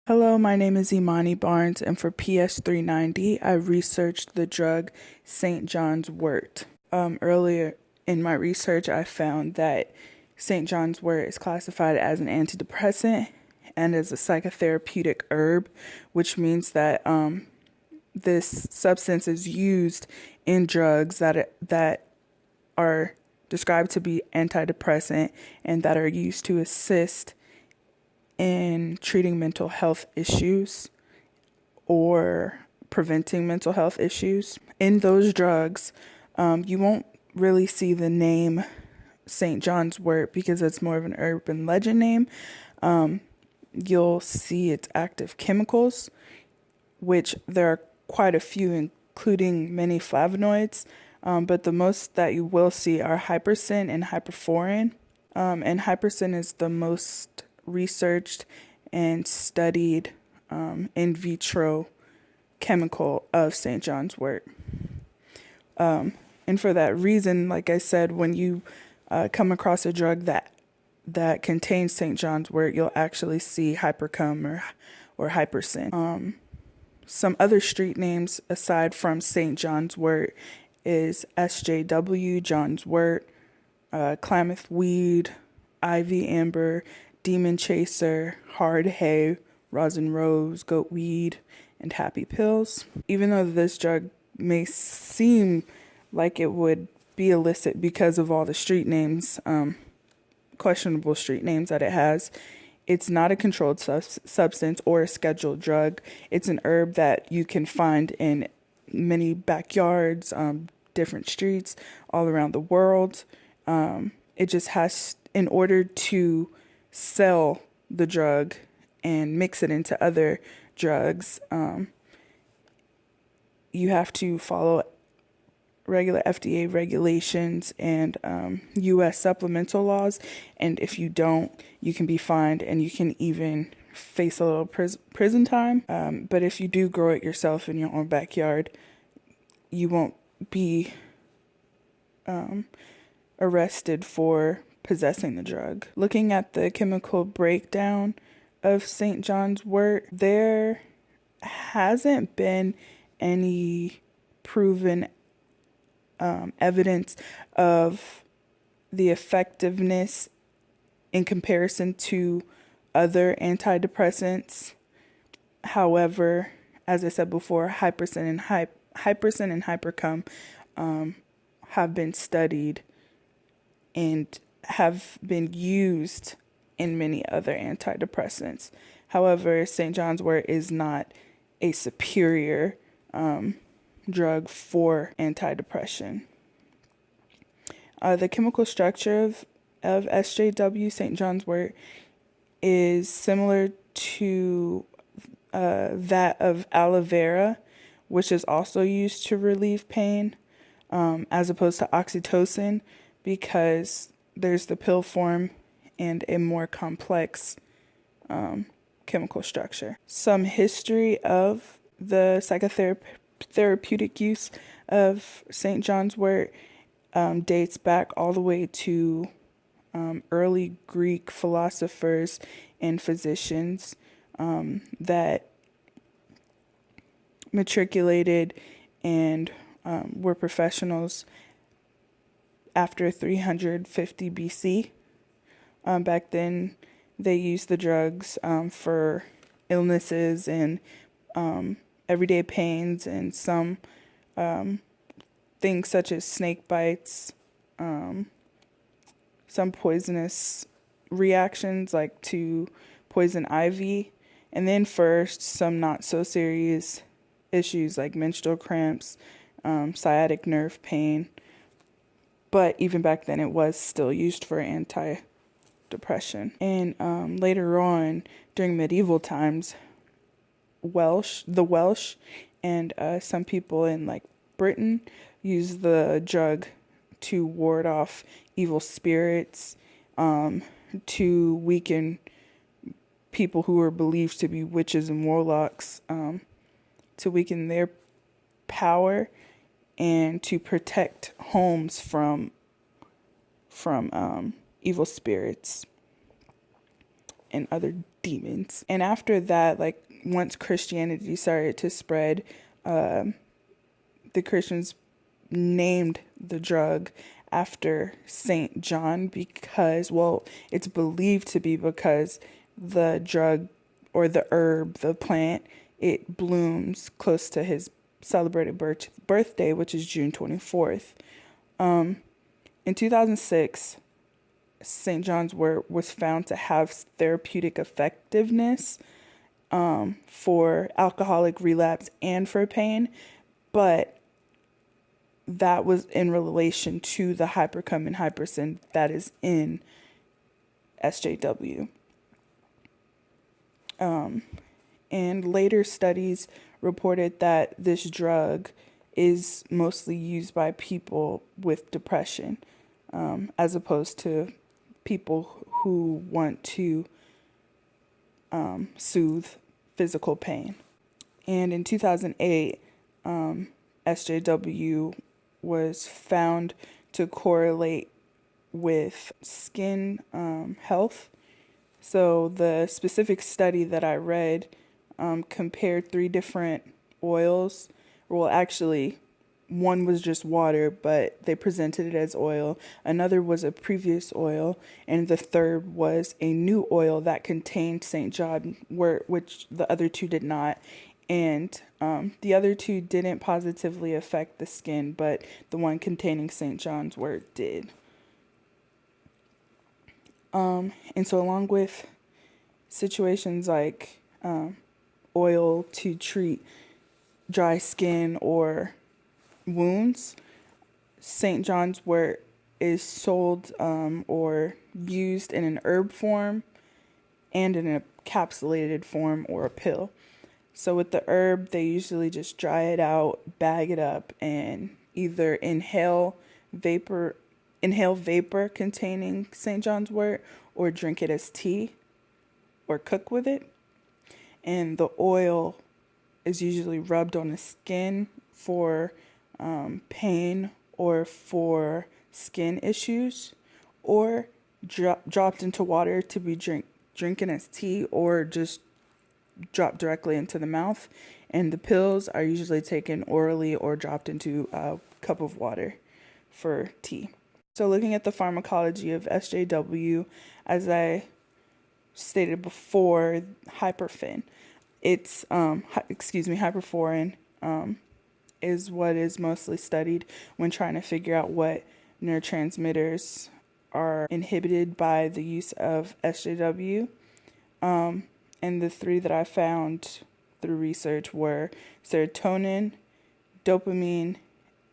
Hello, my name is Imani Barnes, and for PS390, I researched the drug St. John's Wort. Earlier in my research, I found that St. John's Wort is classified as an antidepressant and as a psychotherapeutic herb, which means that this substance is used in drugs that are described to be antidepressant and that are used to assist in treating mental health issues or preventing mental health issues. In those drugs, you won't really see the name St. John's Wort because it's more of an urban legend name. You'll see its active chemicals, which there are quite a few, including many flavonoids. But the most that you will see are hypercin and hyperforin. And hypercin is the most researched and studied in vitro chemical of St. John's Wort. And for that reason, like I said, when you come across a drug that contains St. John's Wort, you'll actually see hypercum or hypercin. Some other street names aside from St. John's Wort is SJW, John's Wort, Klamath Weed, Ivy Amber, Demon Chaser, Hard Hay, Rosin Rose, Goat Weed, and Happy Pills. Even though this drug may seem like it would be illicit because of all the street names, questionable street names that it has, it's not a controlled substance or a scheduled drug. It's an herb that you can find in many backyards, different streets all around the world. It just has, in order to sell the drug and mix it into other drugs, you have to follow regular FDA regulations and U.S. supplemental laws. And if you don't, you can be fined and you can even face a little prison time. But if you do grow it yourself in your own backyard, you won't be arrested for possessing the drug. Looking at the chemical breakdown of St. John's Wort, there hasn't been any proven evidence of the effectiveness in comparison to other antidepressants. However, as I said before, hypercin and hypercum have been studied and have been used in many other antidepressants. However, St. John's Wort is not a superior drug for antidepression. The chemical structure of SJW, St. John's Wort, is similar to that of aloe vera, which is also used to relieve pain, as opposed to oxytocin, because there's the pill form and a more complex chemical structure. Some history of the psychotherapeutic use of St. John's Wort dates back all the way to early Greek philosophers and physicians that matriculated and were professionals after 350 BC. Back then, they used the drugs for illnesses and everyday pains and some things such as snake bites, some poisonous reactions like to poison ivy, and then first some not so serious issues like menstrual cramps, sciatic nerve pain. But even back then, it was still used for anti-depression. And later on, during medieval times, the Welsh and some people in like Britain used the drug to ward off evil spirits, to weaken people who were believed to be witches and warlocks, to weaken their power and to protect homes from evil spirits and other demons. And after that, like once Christianity started to spread, the Christians named the drug after Saint John because, well, it's believed to be because the drug or the herb, the plant, it blooms close to his celebrated birthday, which is June 24th. In 2006, St. John's wort was found to have therapeutic effectiveness for alcoholic relapse and for pain, but that was in relation to the hypercum and hypersin that is in SJW. And later studies reported that this drug is mostly used by people with depression, as opposed to people who want to soothe physical pain. And in 2008, SJW was found to correlate with skin health. So the specific study that I read compared 3 different oils. Well, actually, one was just water, but they presented it as oil. Another was a previous oil, and the third was a new oil that contained St. John wort, which the other 2 did not. And the other 2 didn't positively affect the skin, but the one containing St. John's wort did. And so along with situations like oil to treat dry skin or wounds, St. John's wort is sold or used in an herb form and in a capsulated form or a pill. So with the herb, they usually just dry it out, bag it up, and either inhale vapor containing St. John's wort or drink it as tea or cook with it. And the oil is usually rubbed on the skin for pain or for skin issues, or dropped into water to be drinking as tea, or just dropped directly into the mouth. And the pills are usually taken orally or dropped into a cup of water for tea. So looking at the pharmacology of SJW, as I stated before, hyperforin is what is mostly studied when trying to figure out what neurotransmitters are inhibited by the use of SJW. And the 3 that I found through research were serotonin, dopamine,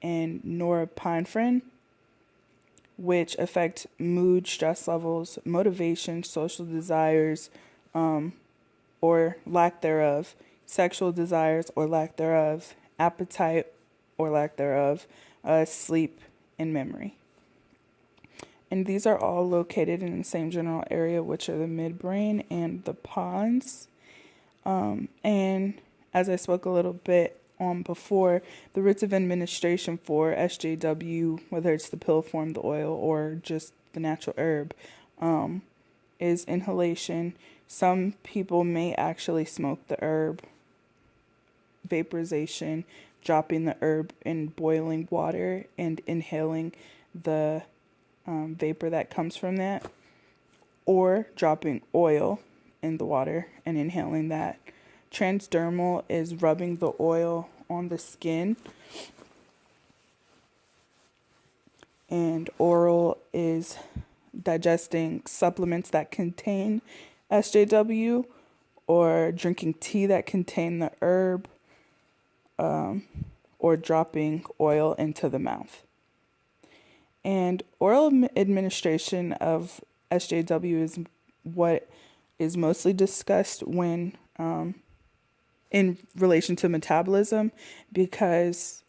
and norepinephrine, which affect mood, stress levels, motivation, social desires, or lack thereof, sexual desires or lack thereof, appetite or lack thereof, sleep, and memory. And these are all located in the same general area, which are the midbrain and the pons. And as I spoke a little bit on before, the routes of administration for SJW, whether it's the pill form, the oil, or just the natural herb, is inhalation. Some people may actually smoke the herb, vaporization, dropping the herb in boiling water and inhaling the vapor that comes from that, or dropping oil in the water and inhaling that. Transdermal is rubbing the oil on the skin, and oral is digesting supplements that contain SJW or drinking tea that contain the herb, or dropping oil into the mouth. And oral administration of SJW is what is mostly discussed when in relation to metabolism, because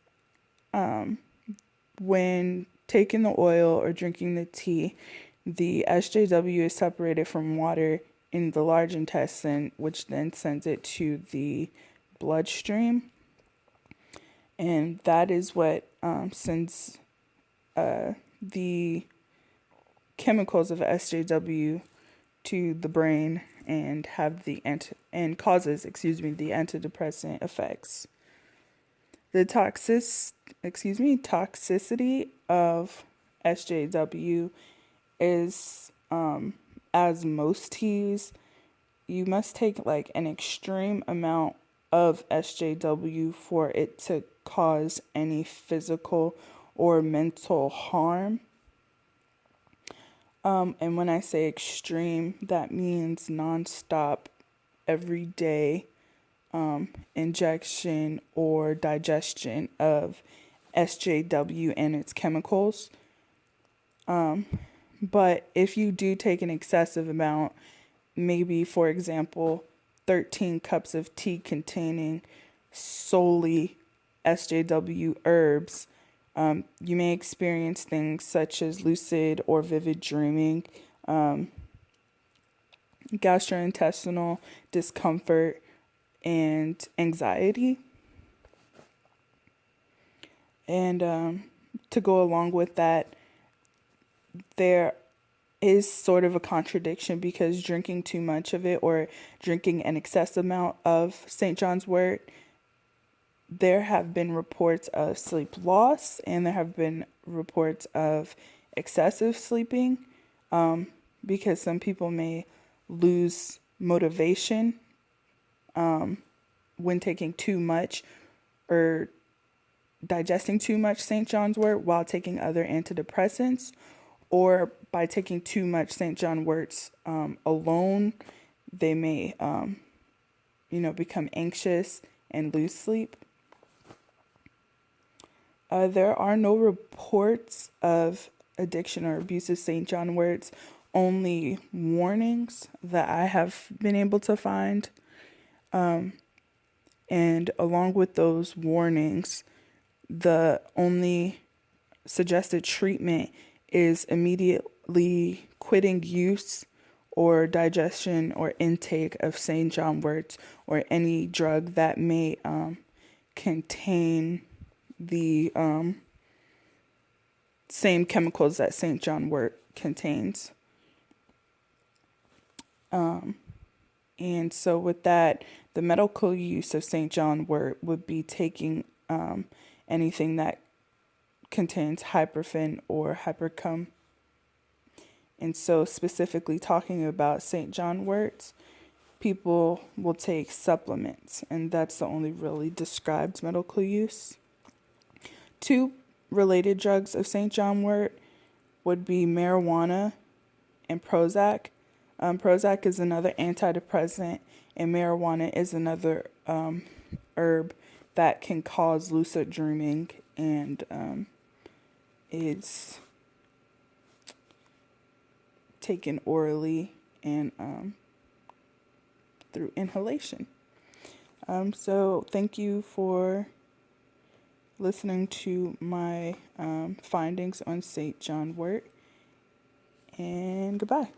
when taking the oil or drinking the tea, the SJW is separated from water in the large intestine, which then sends it to the bloodstream. And that is what sends the chemicals of SJW to the brain and causes the antidepressant effects. The toxicity of SJW is, as most teas, you must take like an extreme amount of SJW for it to cause any physical or mental harm. And when I say extreme, that means nonstop, everyday injection or digestion of SJW and its chemicals. But if you do take an excessive amount, maybe, for example, 13 cups of tea containing solely SJW herbs, you may experience things such as lucid or vivid dreaming, gastrointestinal discomfort, and anxiety. And to go along with that, there is sort of a contradiction, because drinking too much of it or drinking an excessive amount of St. John's Wort, there have been reports of sleep loss and there have been reports of excessive sleeping, because some people may lose motivation when taking too much or digesting too much St. John's Wort while taking other antidepressants, or by taking too much St. John Worts alone, they may, become anxious and lose sleep. There are no reports of addiction or abuse of St. John Worts, only warnings that I have been able to find. And along with those warnings, the only suggested treatment is immediately quitting use or digestion or intake of St. John Worts or any drug that may contain the same chemicals that St. John Wort contains. And so with that, the medical use of St. John Wort would be taking anything that contains hyperfen or hypercum. And so specifically talking about St. John Wort, people will take supplements, and that's the only really described medical use. Two related drugs of St. John Wort would be marijuana and Prozac. Prozac is another antidepressant, and marijuana is another herb that can cause lucid dreaming and is taken orally and through inhalation. So thank you for listening to my findings on St. John Wort, and goodbye.